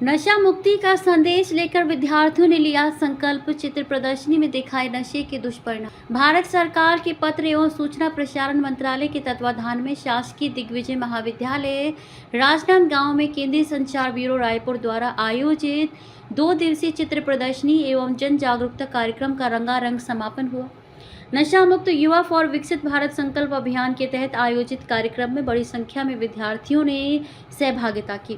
नशा मुक्ति का संदेश लेकर विद्यार्थियों ने लिया संकल्प। चित्र प्रदर्शनी में दिखाए नशे के दुष्परिणाम। भारत सरकार के पत्र एवं सूचना प्रसारण मंत्रालय के तत्वाधान में शासकीय दिग्विजय महाविद्यालय राजनांदगांव में केंद्रीय संचार ब्यूरो रायपुर द्वारा आयोजित 2 दिवसीय चित्र प्रदर्शनी एवं जन जागरूकता कार्यक्रम का रंगारंग समापन हुआ। नशा मुक्त युवा फॉर विकसित भारत संकल्प अभियान के तहत आयोजित कार्यक्रम में बड़ी संख्या में विद्यार्थियों ने सहभागिता की।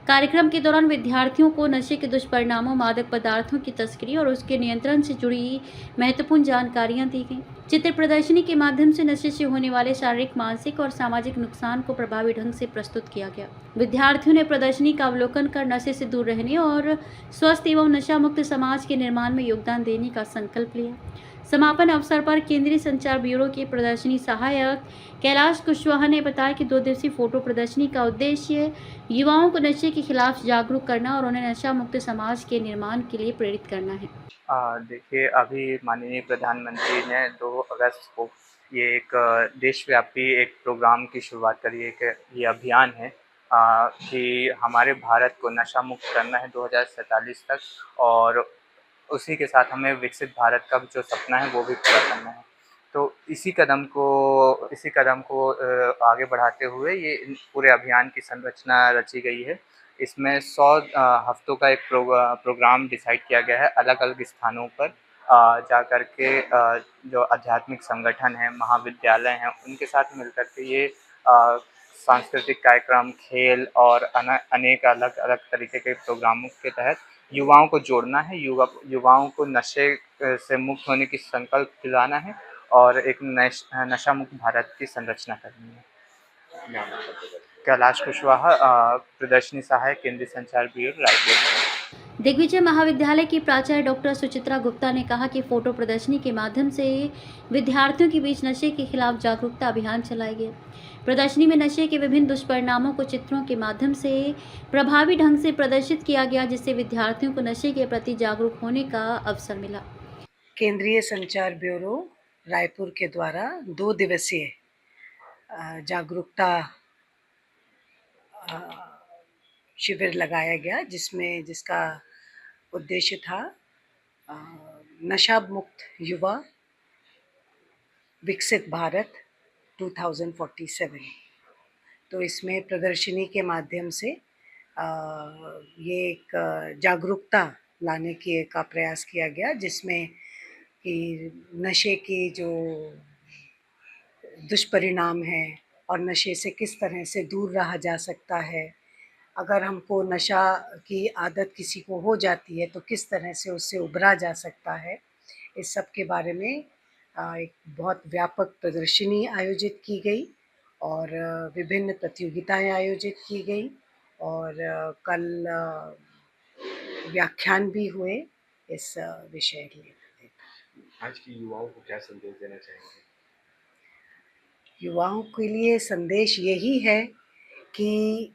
कार्यक्रम के दौरान विद्यार्थियों को नशे के दुष्परिणामों, मादक पदार्थों की तस्करी और उसके नियंत्रण से जुड़ी महत्वपूर्ण जानकारियां दी गईं। चित्र प्रदर्शनी के माध्यम से नशे से होने वाले शारीरिक, मानसिक और सामाजिक नुकसान को प्रभावी ढंग से प्रस्तुत किया गया। विद्यार्थियों ने प्रदर्शनी का अवलोकन कर नशे से दूर रहने और स्वस्थ एवं नशा मुक्त समाज के निर्माण में योगदान देने का संकल्प लिया। समापन अवसर पर केंद्रीय संचार ब्यूरो के प्रदर्शनी सहायक कैलाश कुशवाहा ने बताया कि 2 दिवसीय फोटो प्रदर्शनी का उद्देश्य युवाओं को नशे के खिलाफ जागरूक करना और उन्हें नशा मुक्त समाज के निर्माण के लिए प्रेरित करना है। देखिए, अभी माननीय प्रधानमंत्री ने 2 अगस्त को ये एक देशव्यापी एक प्रोग्राम की शुरुआत करी है कि ये अभियान है कि हमारे भारत को नशा मुक्त करना है 2047 तक, और उसी के साथ हमें विकसित भारत का जो सपना है वो भी पूरा करना है। तो इसी कदम को आगे बढ़ाते हुए ये पूरे अभियान की संरचना रची गई है। इसमें 100 हफ्तों का एक प्रोग्राम डिसाइड किया गया है अलग-अलग स्थानों पर जा कर के जो आध्यात्मिक संगठन हैं, महाविद्यालय हैं, उनके साथ मिलकर के ये सांस्कृतिक कार्यक्रम, खेल और अनेक अलग-अलग तरीके के प्रोग्रामों के तहत युवाओं को जोड़ना है, युवाओं को नशे से मुक्त होने की संकल्प दिलाना है और एक नशा मुक्त भारत की संरचना करनी है। कैलाश कुशवाहा, प्रदर्शनी सहायक, केंद्रीय संचार ब्यूरो, रायपुर। दिग्विजय महाविद्यालय की प्राचार्य डॉक्टर सुचित्रा गुप्ता ने कहा कि फोटो प्रदर्शनी के माध्यम से विद्यार्थियों के बीच नशे के खिलाफ जागरूकता अभियान चलाया गया। प्रदर्शनी में नशे के विभिन्न दुष्परिणामों को चित्रों के माध्यम से प्रभावी ढंग से प्रदर्शित किया गया, जिससे विद्यार्थियों को नशे के प्रति जागरूक होने का अवसर मिला। केंद्रीय संचार ब्यूरो रायपुर के द्वारा 2 दिवसीय जागरूकता शिविर लगाया गया, जिसका उद्देश्य था नशा मुक्त युवा विकसित भारत 2047। तो इसमें प्रदर्शनी के माध्यम से ये एक जागरूकता लाने का प्रयास किया गया, जिसमें कि नशे के जो दुष्परिणाम हैं और नशे से किस तरह से दूर रहा जा सकता है। अगर हमको नशा की आदत किसी को हो जाती है तो किस तरह से उससे उबरा जा सकता है, इस सब के बारे में एक बहुत व्यापक प्रदर्शनी आयोजित की गई और विभिन्न प्रतियोगिताएं आयोजित की गई और कल व्याख्यान भी हुए इस विषय के। आज की युवाओं को क्या संदेश देना चाहेंगे? युवाओं के लिए संदेश यही है कि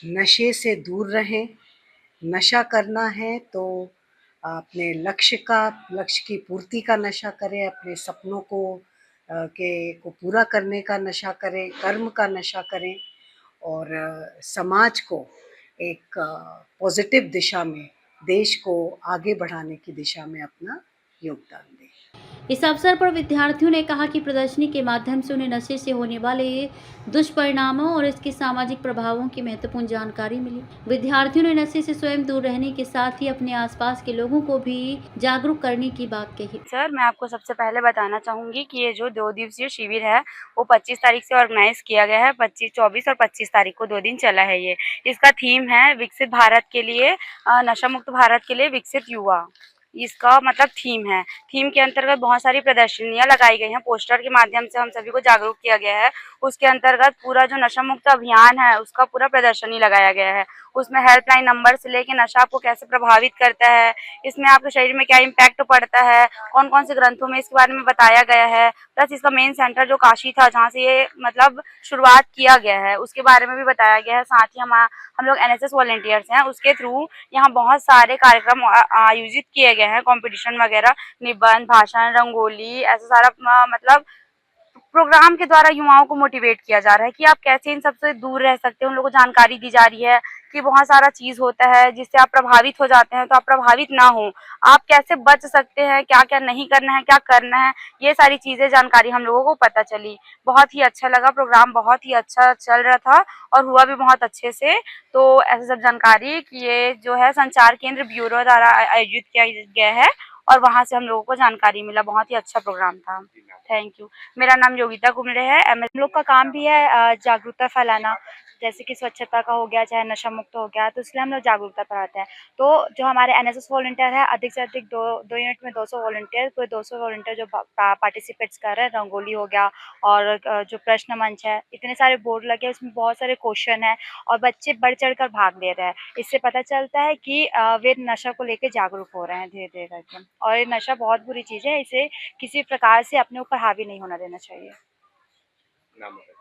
नशे से दूर रहें। नशा करना है तो अपने लक्ष्य की पूर्ति का नशा करें, अपने सपनों को पूरा करने का नशा करें, कर्म का नशा करें और समाज को एक पॉजिटिव दिशा में, देश को आगे बढ़ाने की दिशा में अपना योगदान दें। इस अवसर पर विद्यार्थियों ने कहा कि प्रदर्शनी के माध्यम से उन्हें नशे से होने वाले दुष्परिणामों और इसके सामाजिक प्रभावों की महत्वपूर्ण जानकारी मिली। विद्यार्थियों ने नशे से स्वयं दूर रहने के साथ ही अपने आसपास के लोगों को भी जागरूक करने की बात कही। सर, मैं आपको सबसे पहले बताना चाहूँगी कि ये जो 2 दिवसीय शिविर है वो 25 तारीख से ऑर्गेनाइज किया गया है। 25, 24 और 25 तारीख को 2 दिन चला है ये। इसका थीम है विकसित भारत के लिए, नशा मुक्त भारत के लिए विकसित युवा। इसका मतलब थीम है। थीम के अंतर्गत बहुत सारी प्रदर्शनियां लगाई गई हैं, पोस्टर के माध्यम से हम सभी को जागरूक किया गया है। उसके अंतर्गत पूरा जो नशा मुक्त अभियान है उसका पूरा प्रदर्शनी लगाया गया है। उसमें हेल्पलाइन नंबर से लेके नशा आपको कैसे प्रभावित करता है, इसमें आपके शरीर में क्या इम्पैक्ट पड़ता है, कौन कौन से ग्रंथों में इसके बारे में बताया गया है। प्लस इसका मेन सेंटर जो काशी था, जहाँ से ये मतलब शुरुआत किया गया है, उसके बारे में भी बताया गया है। साथ ही हम लोग NSS वॉलंटियर्स हैं, उसके थ्रू यहाँ बहुत सारे कार्यक्रम आयोजित किए गए हैं, कंपटीशन वगैरह, निबंध, भाषण, रंगोली, ऐसा सारा मतलब प्रोग्राम के द्वारा युवाओं को मोटिवेट किया जा रहा है कि आप कैसे इन सबसे दूर रह सकते हैं। उन लोगों को जानकारी दी जा रही है कि बहुत सारा चीज़ होता है जिससे आप प्रभावित हो जाते हैं, तो आप प्रभावित ना हो, आप कैसे बच सकते हैं, क्या-क्या नहीं करना है, क्या करना है, ये सारी चीज़ें जानकारी हम लोगों को पता चली। बहुत ही अच्छा लगा, प्रोग्राम बहुत ही अच्छा चल रहा था और हुआ भी बहुत अच्छे से। तो ऐसे सब जानकारी कि ये जो है संचार केंद्र ब्यूरो द्वारा आयोजित किया गया है और वहाँ से हम लोगों को जानकारी मिला। बहुत ही अच्छा प्रोग्राम था। Thank you. मेरा नाम योगिता कुमरे है। हम लोग का काम भी है जागरूकता फैलाना, जैसे कि स्वच्छता का हो गया, चाहे नशा मुक्त हो गया, तो इसलिए हम लोग जागरूकता फैलाते हैं। तो जो हमारे एनएसएस वॉलंटियर है, अधिक से अधिक दो यूनिट में 200 वॉलंटियर, पूरे 200 वॉलंटियर जो पार्टिसिपेट्स कर रहे हैं, रंगोली हो गया और जो प्रश्न मंच है, इतने सारे बोर्ड लगे, उसमें बहुत सारे क्वेश्चन है और बच्चे बढ़ चढ़ कर भाग ले रहे हैं। इससे पता चलता है कि वे नशा को लेकर जागरूक हो रहे हैं धीरे-धीरे करके। और ये नशा बहुत बुरी चीज़ है, इसे किसी प्रकार से अपने ऊपर हावी नहीं होना देना चाहिए। नाम बताइए।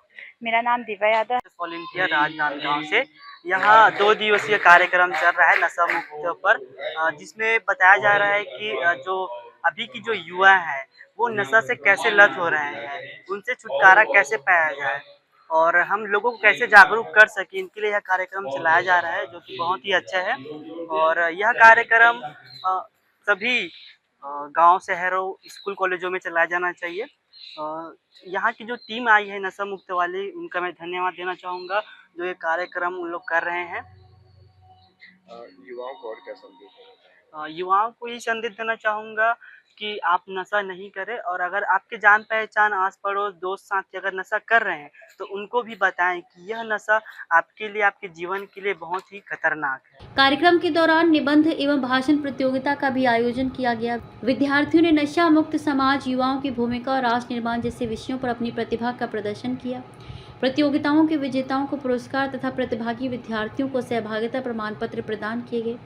मेरा नाम दिव्या यादव है। वॉलंटियर राजनांदगांव से। यहाँ 2 दिवसीय कार्यक्रम चल रहा है नशा मुक्त पर, जिसमें बताया जा रहा है कि जो अभी की जो युवा है वो नशा से कैसे लत हो रहे हैं, उनसे छुटकारा कैसे पाया जाए और हम लोगों को कैसे जागरूक कर सकें, इनके लिए यह कार्यक्रम चलाया जा रहा है, जो कि बहुत ही अच्छा है। और यह कार्यक्रम सभी गांव, शहरों, स्कूल, कॉलेजों में चलाया जाना चाहिए। यहाँ की जो टीम आई है नशा मुक्त वाली, उनका मैं धन्यवाद देना चाहूँगा, जो ये कार्यक्रम उन लोग कर रहे हैं। युवाओं को और क्या संदेश देना चाहेंगे? युवाओं को ये संदेश देना चाहूँगा कि आप नशा नहीं करें और अगर आपके जान पहचान, आस पड़ोस, दोस्त साथी अगर नशा कर रहे हैं तो उनको भी बताएं कि यह नशा आपके लिए, आपके जीवन के लिए बहुत ही खतरनाक है। कार्यक्रम के दौरान निबंध एवं भाषण प्रतियोगिता का भी आयोजन किया गया। विद्यार्थियों ने नशा मुक्त समाज, युवाओं की भूमिका और राष्ट्र निर्माण जैसे विषयों पर अपनी प्रतिभा का प्रदर्शन किया। प्रतियोगिताओं के विजेताओं को पुरस्कार तथा प्रतिभागी विद्यार्थियों को सहभागिता प्रमाण पत्र प्रदान किए गए।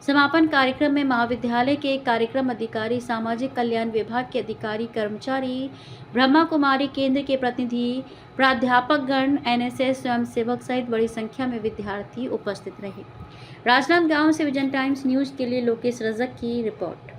समापन कार्यक्रम में महाविद्यालय के कार्यक्रम अधिकारी, सामाजिक कल्याण विभाग के अधिकारी, कर्मचारी, ब्रह्मा कुमारी केंद्र के प्रतिनिधि, प्राध्यापकगण, एनएसएस स्वयंसेवक सहित बड़ी संख्या में विद्यार्थी उपस्थित रहे। राजनांदगांव से विजन टाइम्स न्यूज के लिए लोकेश रजक की रिपोर्ट।